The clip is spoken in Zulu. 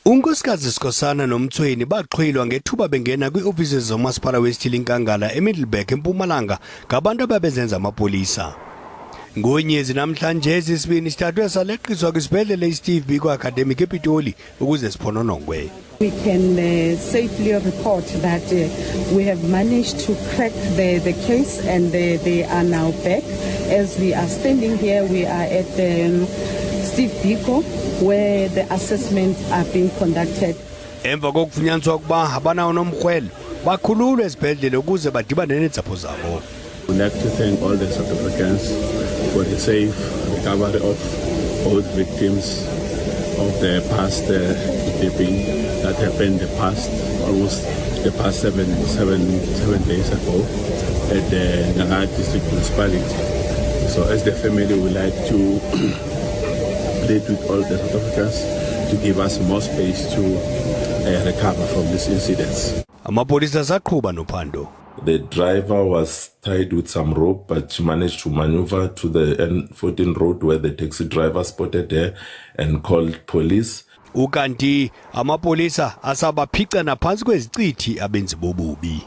uNkosikazi Skosana noMtsweni baxhwilwa ngethuba bengena kwii-ofisi zomasipala wesithili iNkangala eMiddelburg eMpumalanga ngabantu ababezenza amapolisa. Ngonyezi namhlanje ezisibini sithathwe saleqiswa kwisibhedlele iSteve Biko Academic ePitoli ukuze siphononongwe. We can safely report that we have managed to crack the case and they are now back. As we are standing here, we are at Steve Biko where the assessments are being conducted. Emva kokufunyaniswa ukuba abanawo nomqhubi bakhululwe esibhedlele ukuze badibane neentsapho zabo. We'd like to thank all the South Africans for the safe recovery of both victims of the past kidnapping that happened almost the past seven days ago at the Iindaba district municipality. So as the family, we like to plead with all the South Africans to give us more space to recover from these incidents. Amapolisa saqhuba nophando. The driver was tied with some rope, but she managed to maneuver to the N14 road where the taxi driver spotted her and called police. Ukanti amapolisa asabaphica naphansi kwezicithi abenzi bobubi.